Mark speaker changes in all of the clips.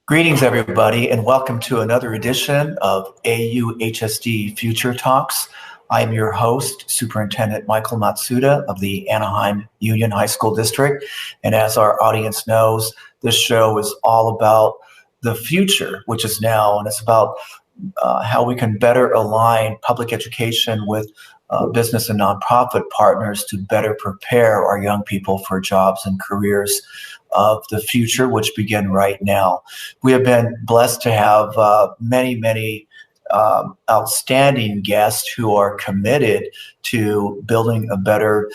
Speaker 1: Greetings, everybody, and welcome to another edition of AUHSD Future Talks. I am your host, Superintendent Matsuda of the Anaheim Union High School District. And as our audience knows, this show is all about the future, which is now, and it's about how we can better align public education with business and nonprofit partners to better prepare our young people for jobs and careers of the future, which begin right now. We have been blessed to have many outstanding guests who are committed to building a better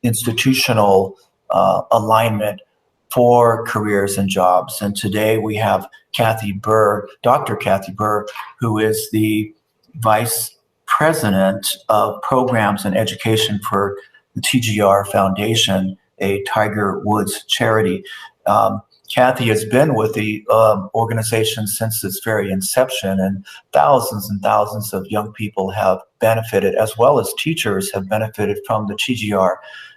Speaker 1: institutional alignment for careers and jobs. And today we have Katherine Bihr, Dr. Katherine Bihr, who is the Vice President of Programs and Education for the TGR Foundation, a Tiger Woods charity. Kathy has been with the organization since its very inception, and thousands of young people have benefited, as well as teachers have benefited from the TGR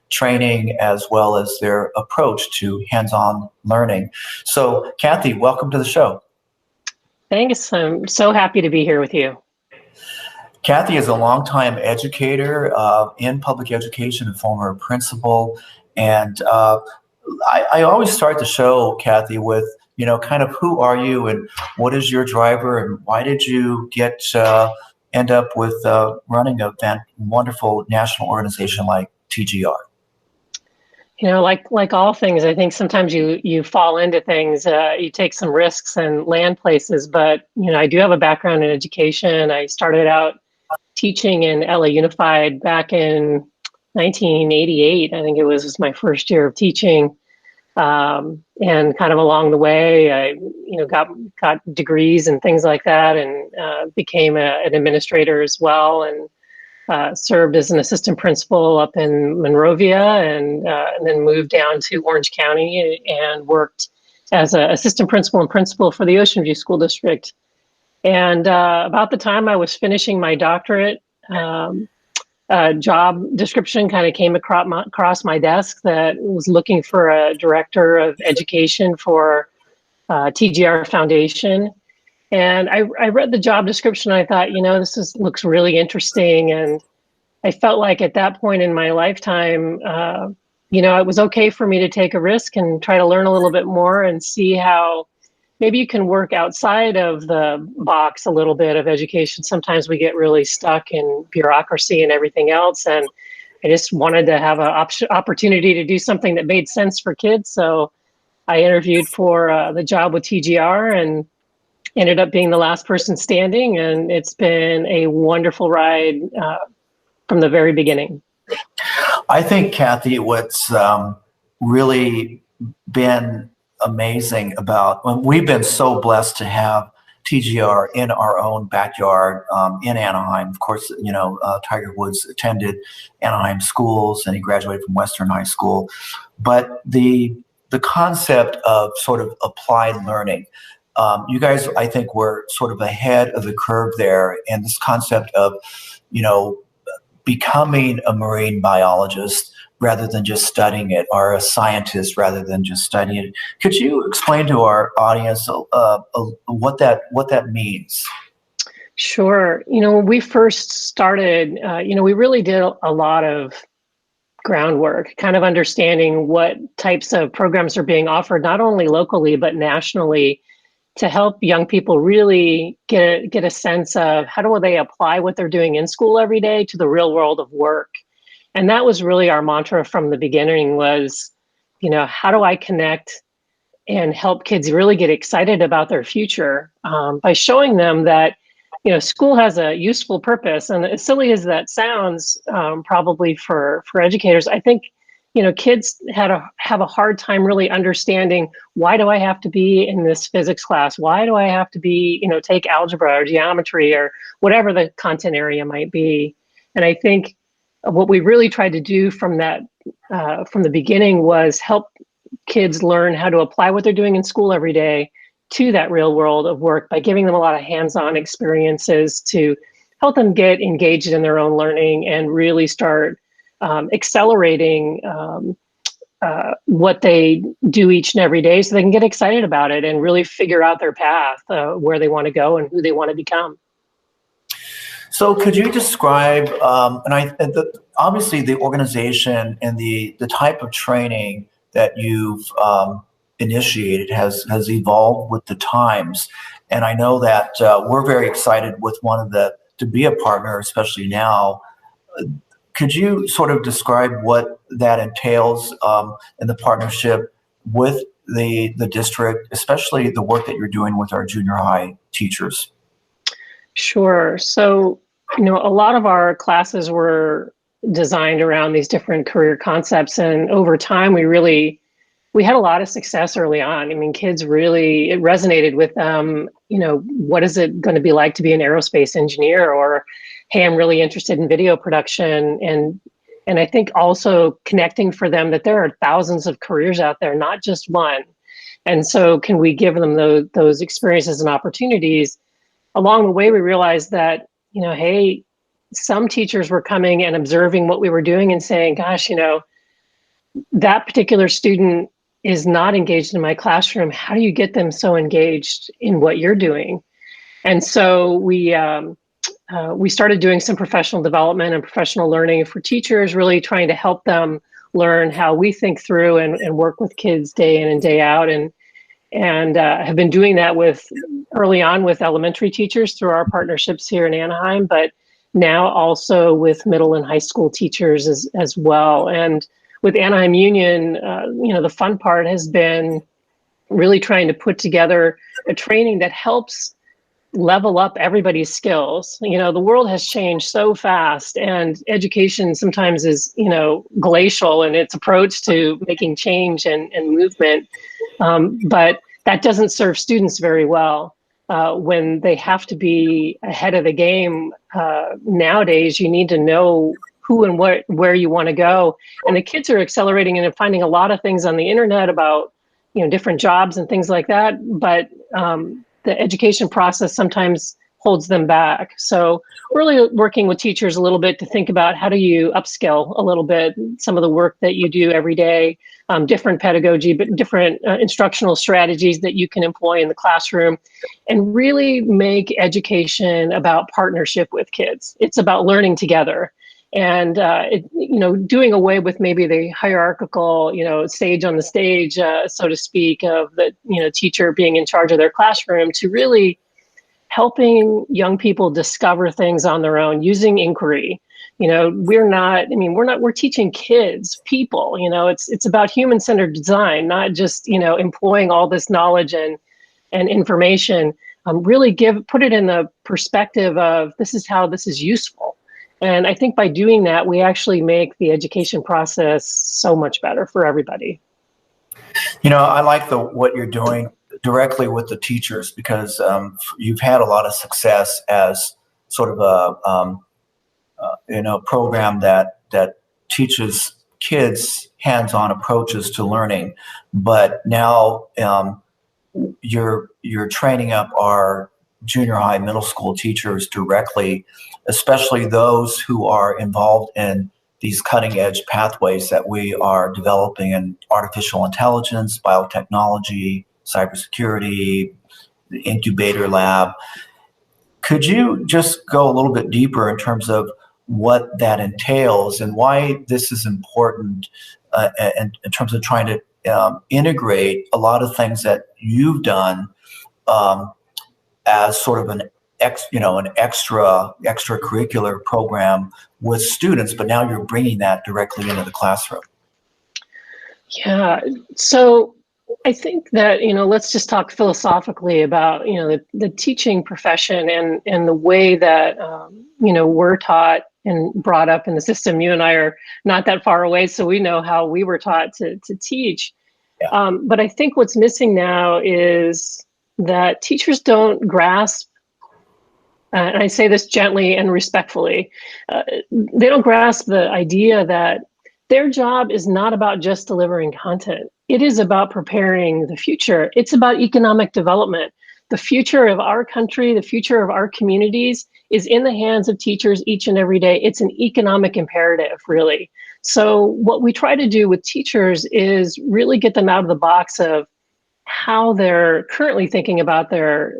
Speaker 1: training, as well as their approach to hands-on learning. So, Kathy, welcome to the show.
Speaker 2: Thanks. I'm so happy to be here with you.
Speaker 1: Kathy is a longtime educator in public education and former principal. And I always start the show, Kathy, with, kind of who are you and what is your driver and why did you end up with running a wonderful national organization like TGR?
Speaker 2: Like all things, I think sometimes you fall into things, you take some risks and land places, but, I do have a background in education. I started out teaching in LA Unified back in 1988, I think it was my first year of teaching, and kind of along the way, I got degrees and things like that, and became an administrator as well, and served as an assistant principal up in Monrovia, and then moved down to Orange County and worked as an assistant principal and principal for the Ocean View School District. And about the time I was finishing my doctorate, job description kind of came across my desk that was looking for a director of education for TGR Foundation. And I read the job description and I thought, looks really interesting. And I felt like at that point in my lifetime, it was okay for me to take a risk and try to learn a little bit more and see how maybe you can work outside of the box a little bit of education. Sometimes we get really stuck in bureaucracy and everything else. And I just wanted to have an opportunity to do something that made sense for kids. So I interviewed for the job with TGR and ended up being the last person standing. And it's been a wonderful ride from the very beginning.
Speaker 1: I think, Kathy, what's really been amazing about when we've been so blessed to have TGR in our own backyard in Anaheim. Of course, Tiger Woods attended Anaheim schools and he graduated from Western High School. But the concept of sort of applied learning, you guys, I think, were sort of ahead of the curve there, and this concept of, becoming a marine biologist rather than just studying it, or a scientist rather than just studying it. Could you explain to our audience what that means?
Speaker 2: Sure. When we first started, we really did a lot of groundwork, kind of understanding what types of programs are being offered, not only locally, but nationally, to help young people really get a sense of how do they apply what they're doing in school every day to the real world of work. And that was really our mantra from the beginning was, how do I connect and help kids really get excited about their future by showing them that, school has a useful purpose. And as silly as that sounds, probably for educators, I think, kids have a hard time really understanding, why do I have to be in this physics class? Why do I have to be, take algebra or geometry or whatever the content area might be? And I think what we really tried to do from the beginning was help kids learn how to apply what they're doing in school every day to that real world of work by giving them a lot of hands-on experiences to help them get engaged in their own learning and really start accelerating what they do each and every day so they can get excited about it and really figure out their path, where they want to go and who they want to become.
Speaker 1: So could you describe, obviously the organization and the type of training that you've initiated has evolved with the times. And I know that we're very excited with to be a partner, especially now. Could you sort of describe what that entails in the partnership with the district, especially the work that you're doing with our junior high teachers?
Speaker 2: Sure. So, a lot of our classes were designed around these different career concepts. And over time, we had a lot of success early on. I mean, kids really, it resonated with them, what is it going to be like to be an aerospace engineer? Or, hey, I'm really interested in video production. And I think also connecting for them that there are thousands of careers out there, not just one. And so can we give them those experiences and opportunities? Along the way, we realized that, hey, some teachers were coming and observing what we were doing and saying, gosh, that particular student is not engaged in my classroom. How do you get them so engaged in what you're doing? And so we started doing some professional development and professional learning for teachers, really trying to help them learn how we think through and work with kids day in and day out. And have been doing that early on with elementary teachers through our partnerships here in Anaheim, but now also with middle and high school teachers as well. And with Anaheim Union, the fun part has been really trying to put together a training that helps level up everybody's skills. The world has changed so fast, and education sometimes is, glacial in its approach to making change and movement. But that doesn't serve students very well. When they have to be ahead of the game, nowadays, you need to know who and where you want to go. And the kids are accelerating and finding a lot of things on the internet about, different jobs and things like that. But the education process sometimes holds them back. So really working with teachers a little bit to think about how do you upskill a little bit some of the work that you do every day, different pedagogy, but different instructional strategies that you can employ in the classroom, and really make education about partnership with kids. It's about learning together. And, doing away with maybe the hierarchical, sage on the stage, so to speak, of the, teacher being in charge of their classroom, to really helping young people discover things on their own using inquiry. We're teaching kids, people, it's about human-centered design, not just, employing all this knowledge and information. Really put it in the perspective of this is how this is useful. And I think by doing that, we actually make the education process so much better for everybody.
Speaker 1: I like what you're doing directly with the teachers, because you've had a lot of success as sort of a program that teaches kids hands-on approaches to learning. But now you're training up our junior high, middle school teachers directly, especially those who are involved in these cutting edge pathways that we are developing in artificial intelligence, biotechnology, cybersecurity, the incubator lab. Could you just go a little bit deeper in terms of what that entails and why this is important in terms of trying to integrate a lot of things that you've done as sort of an extracurricular program with students, but now you're bringing that directly into the classroom?
Speaker 2: Yeah. So I think that, let's just talk philosophically about, the teaching profession and the way that, we're taught and brought up in the system. You and I are not that far away, so we know how we were taught to teach. Yeah. But I think what's missing now is that teachers don't grasp, and I say this gently and respectfully, they don't grasp the idea that their job is not about just delivering content. It is about preparing the future. It's about economic development. The future of our country, the future of our communities is in the hands of teachers each and every day. It's an economic imperative, really. So what we try to do with teachers is really get them out of the box of how they're currently thinking about their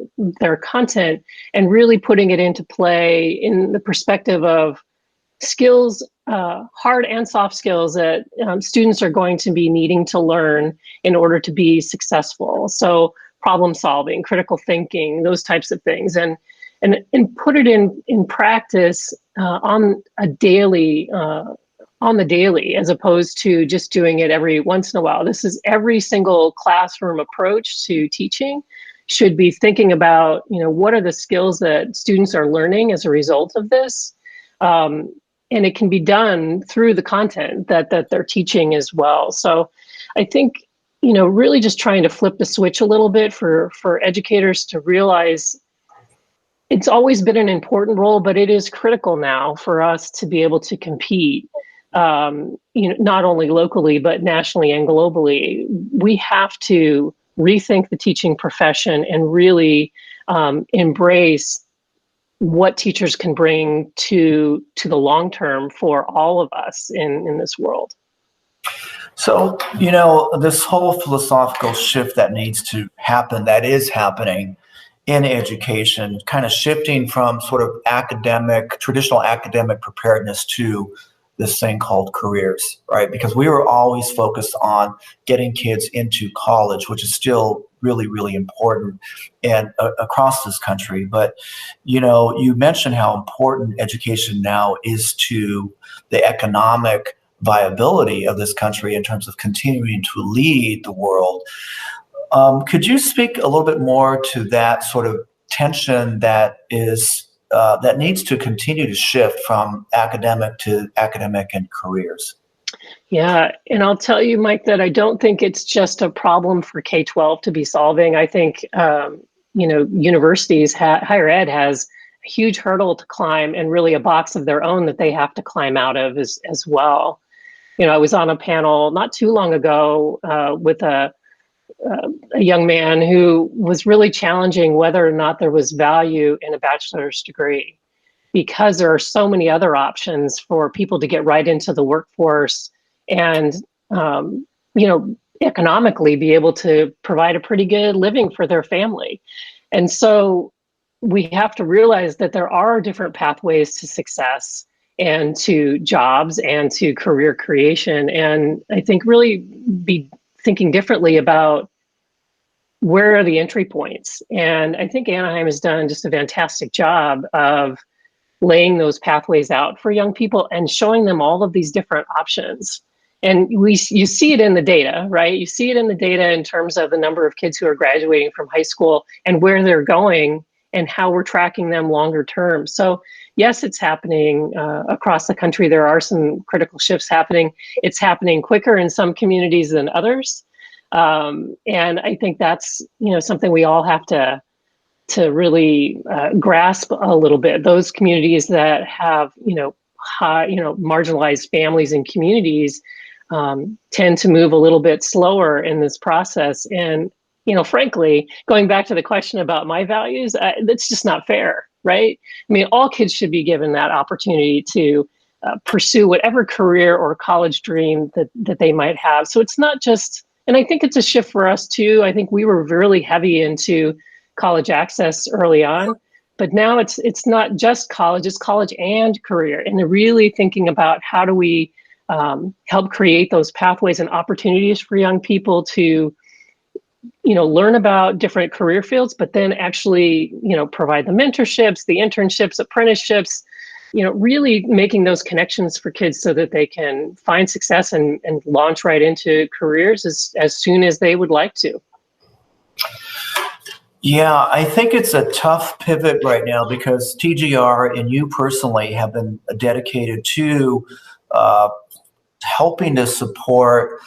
Speaker 2: content and really putting it into play in the perspective of skills, hard and soft skills that students are going to be needing to learn in order to be successful. So problem solving, critical thinking, those types of things, and put it in practice on the daily, as opposed to just doing it every once in a while. This is every single classroom approach to teaching should be thinking about, what are the skills that students are learning as a result of this. And it can be done through the content that they're teaching as well. So I think, really just trying to flip the switch a little bit for educators to realize it's always been an important role, but it is critical now for us to be able to compete, not only locally, but nationally and globally. We have to rethink the teaching profession and really embrace what teachers can bring to the long term for all of us in this world.
Speaker 1: So, this whole philosophical shift that needs to happen, that is happening in education, kind of shifting from sort of traditional academic preparedness to this thing called careers, right? Because we were always focused on getting kids into college, which is still really, really important and across this country. But, you mentioned how important education now is to the economic viability of this country in terms of continuing to lead the world. Could you speak a little bit more to that sort of tension that needs to continue to shift from academic and careers?
Speaker 2: Yeah, and I'll tell you, Mike, that I don't think it's just a problem for K-12 to be solving. I think, universities, higher ed has a huge hurdle to climb and really a box of their own that they have to climb out of as well. I was on a panel not too long ago with a young man who was really challenging whether or not there was value in a bachelor's degree, because there are so many other options for people to get right into the workforce and, economically be able to provide a pretty good living for their family. And so we have to realize that there are different pathways to success and to jobs and to career creation. And I think really be thinking differently about where are the entry points. And I think Anaheim has done just a fantastic job of laying those pathways out for young people and showing them all of these different options. And you see it in the data, right? You see it in the data in terms of the number of kids who are graduating from high school and where they're going and how we're tracking them longer term. So yes, it's happening across the country. There are some critical shifts happening. It's happening quicker in some communities than others. And I think that's, something we all have to really grasp a little bit. Those communities that have, high, marginalized families and communities tend to move a little bit slower in this process. And, frankly, going back to the question about my values, that's just not fair, right? I mean, all kids should be given that opportunity to pursue whatever career or college dream that they might have. So it's not just, and I think it's a shift for us too. I think we were really heavy into college access early on, but now it's not just college, it's college and career. And they're really thinking about how do we help create those pathways and opportunities for young people to, learn about different career fields, but then actually, provide the mentorships, the internships, apprenticeships, really making those connections for kids so that they can find success and launch right into careers as soon as they would like to.
Speaker 1: Yeah, I think it's a tough pivot right now because TGR and you personally have been dedicated to helping to support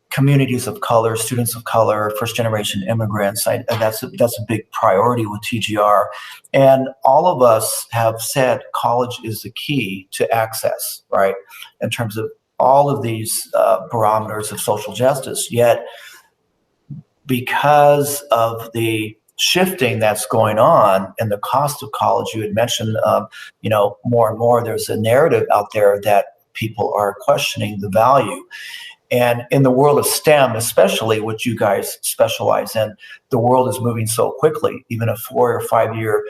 Speaker 1: communities of color, students of color, first-generation immigrants. That's a big priority with TGR. And all of us have said college is the key to access, right, in terms of all of these barometers of social justice. Yet, because of the shifting that's going on and the cost of college, you had mentioned, more and more, there's a narrative out there that people are questioning the value. And in the world of STEM, especially, which you guys specialize in, the world is moving so quickly. Even a 4 or 5 year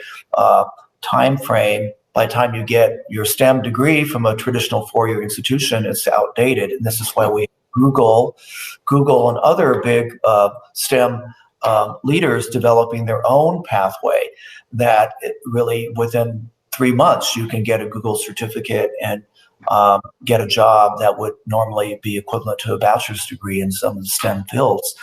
Speaker 1: time frame, by the time you get your STEM degree from a traditional 4-year institution, it's outdated. And this is why we Google and other big STEM leaders developing their own pathway that really within 3 months you can get a Google certificate and get a job that would normally be equivalent to a bachelor's degree in some of the STEM fields.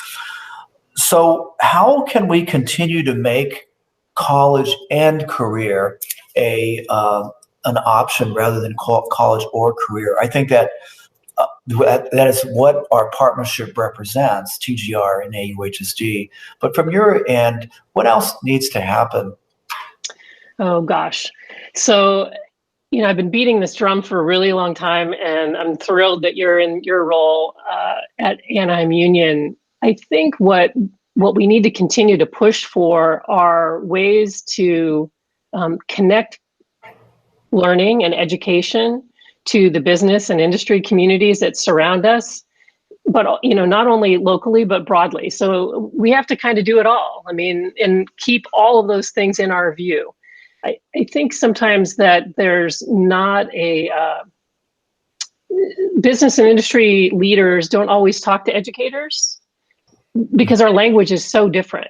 Speaker 1: So how can we continue to make college and career an option rather than college or career? I think that that is what our partnership represents, TGR and AUHSD. But from your end, what else needs to happen?
Speaker 2: Oh, gosh. So, I've been beating this drum for a really long time, and I'm thrilled that you're in your role at Anaheim Union. I think what we need to continue to push for are ways to connect learning and education to the business and industry communities that surround us, but not only locally but broadly. So we have to kind of do it all. And keep all of those things in our view. I think sometimes that there's not a business and industry leaders don't always talk to educators because our language is so different.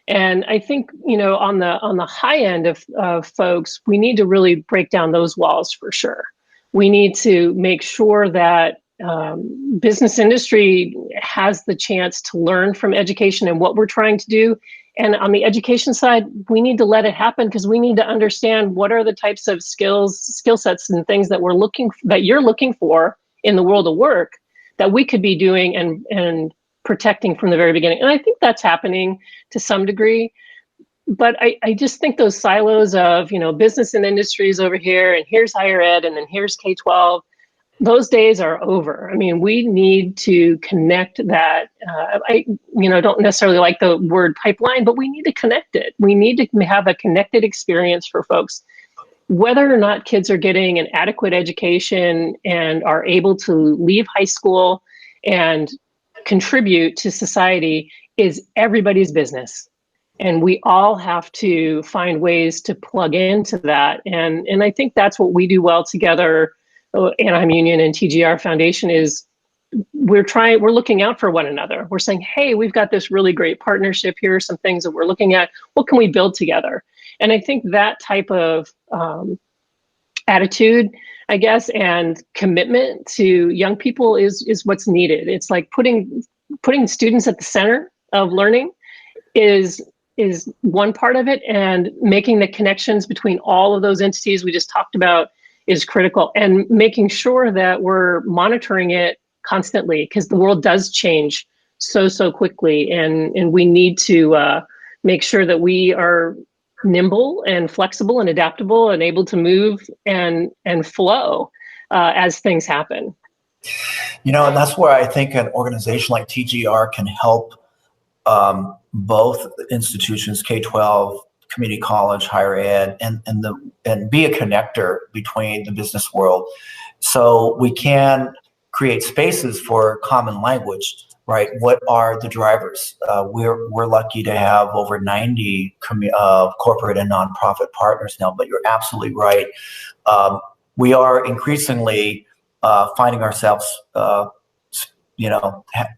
Speaker 2: And I think, on the high end of folks, we need to really break down those walls for sure. We need to make sure that business industry has the chance to learn from education and what we're trying to do. And on the education side, we need to let it happen because we need to understand what are the types of skill sets and things that you're looking for in the world of work that we could be doing and protecting from the very beginning. And I think that's happening to some degree. But I just think those silos of, business and industries over here, and here's higher ed, and then here's K-12, those days are over. We need to connect that. I don't necessarily like the word pipeline, but we need to connect it. We need to have a connected experience for folks. Whether or not kids are getting an adequate education and are able to leave high school and contribute to society is everybody's business. And we all have to find ways to plug into that. And I think that's what we do well together. Anaheim Union and TGR Foundation is we're looking out for one another. We're saying, hey, we've got this really great partnership. Here are some things that we're looking at. What can we build together? And I think that type of attitude, I guess, and commitment to young people is what's needed. It's like putting students at the center of learning is one part of it, and making the connections between all of those entities we just talked about is critical, and making sure that we're monitoring it constantly because the world does change so quickly, and we need to make sure that we are nimble and flexible and adaptable and able to move and flow as things happen.
Speaker 1: And that's where I think an organization like TGR can help both institutions, K-12, community college, higher ed, and be a connector between the business world. So we can create spaces for common language, right? What are the drivers? We're lucky to have over 90 corporate and nonprofit partners now, but you're absolutely right. We are increasingly finding ourselves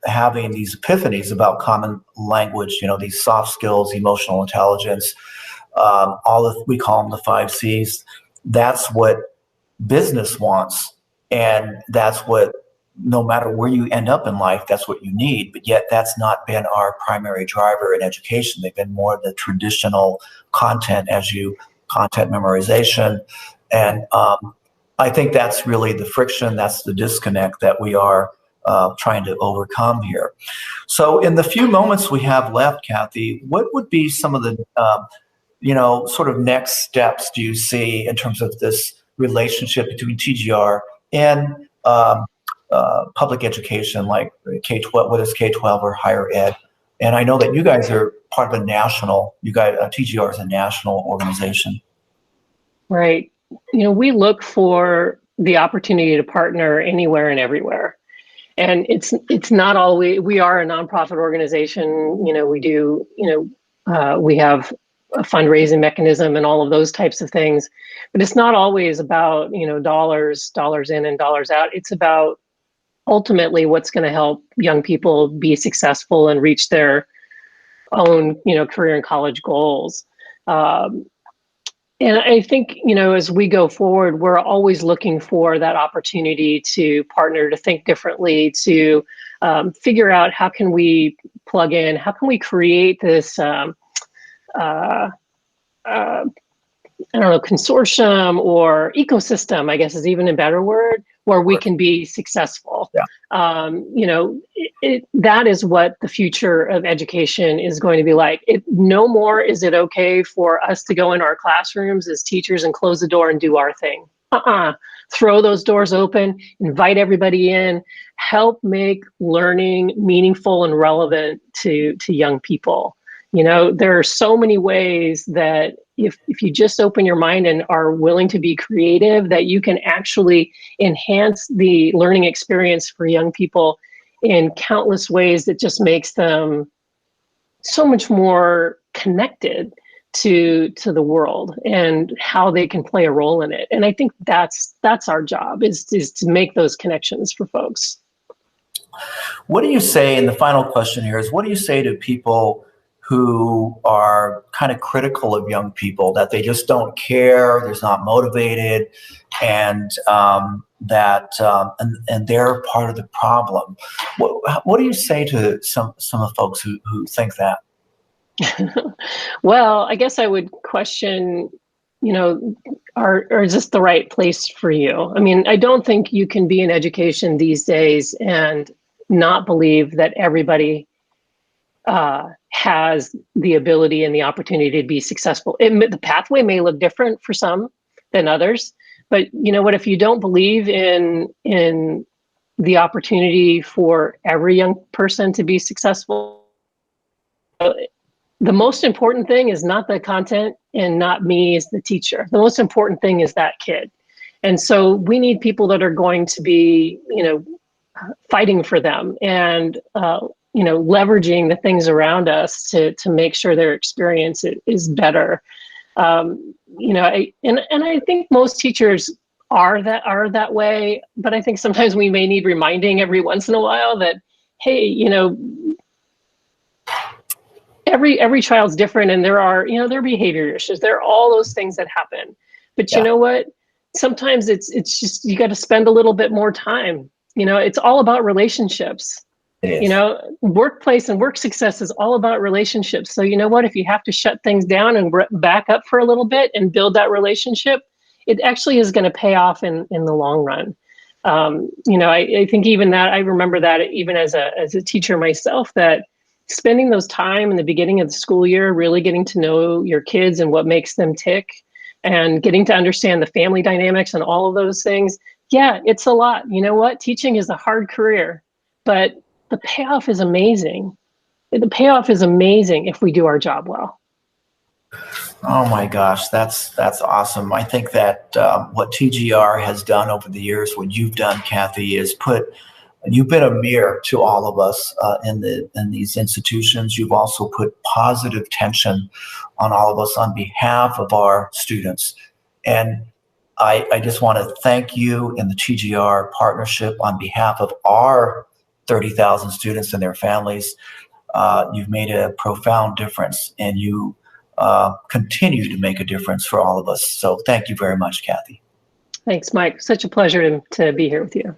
Speaker 1: having these epiphanies about common language, these soft skills, emotional intelligence, we call them the 5 C's. That's what business wants. And that's what, no matter where you end up in life, that's what you need. But yet that's not been our primary driver in education. They've been more the traditional content memorization. And I think that's really the friction, that's the disconnect that we are trying to overcome here. So in the few moments we have left, Kathy, what would be some of the sort of next steps do you see in terms of this relationship between TGR and public education, like K-12, whether it's K-12 or higher ed? And I know that you guys are part of TGR is a national organization.
Speaker 2: Right. We look for the opportunity to partner anywhere and everywhere. And it's not always, we are a nonprofit organization, we do, we have a fundraising mechanism and all of those types of things, but it's not always about, dollars in and dollars out. It's about ultimately what's going to help young people be successful and reach their own, career and college goals. And I think, as we go forward, we're always looking for that opportunity to partner, to think differently, to figure out how can we plug in, how can we create this, consortium or ecosystem, I guess is even a better word, where we can be successful.
Speaker 1: Yeah.
Speaker 2: That is what the future of education is going to be like. No more is it okay for us to go in our classrooms as teachers and close the door and do our thing. Throw those doors open, invite everybody in, help make learning meaningful and relevant to young people. There are so many ways that if you just open your mind and are willing to be creative, that you can actually enhance the learning experience for young people in countless ways that just makes them so much more connected to the world and how they can play a role in it. And I think that's our job, is to make those connections for folks.
Speaker 1: What do you say, and the final question here is, what do you say to people who are kind of critical of young people, that they just don't care, they're not motivated, and and they're part of the problem? What do you say to some of the folks who think that?
Speaker 2: Well, I guess I would question, or is this the right place for you? I mean, I don't think you can be in education these days and not believe that everybody has the ability and the opportunity to be successful. The pathway may look different for some than others, but you know what? If you don't believe in the opportunity for every young person to be successful, the most important thing is not the content and not me as the teacher. The most important thing is that kid. And so we need people that are going to be, fighting for them and, leveraging the things around us to make sure their experience is better. And I think most teachers are that way, but I think sometimes we may need reminding every once in a while that, hey, every child's different, and there are, there are behavior issues. There are all those things that happen. But you know what? Sometimes it's just, you got to spend a little bit more time. It's all about relationships.
Speaker 1: It is.
Speaker 2: Workplace and work success is all about relationships. So you know what? If you have to shut things down and back up for a little bit and build that relationship, it actually is going to pay off in the long run. I think even that, I remember that even as a teacher myself, that spending those time in the beginning of the school year, really getting to know your kids and what makes them tick, and getting to understand the family dynamics and all of those things. Yeah, it's a lot. You know what? Teaching is a hard career, but the payoff is amazing. The payoff is amazing if we do our job well.
Speaker 1: Oh my gosh, that's awesome. I think that what TGR has done over the years, what you've done, Kathy, is you've been a mirror to all of us in these institutions. You've also put positive tension on all of us on behalf of our students. And I just want to thank you and the TGR partnership on behalf of our 30,000 students and their families. You've made a profound difference, and you continue to make a difference for all of us. So thank you very much, Kathy.
Speaker 2: Thanks, Mike. Such a pleasure to be here with you.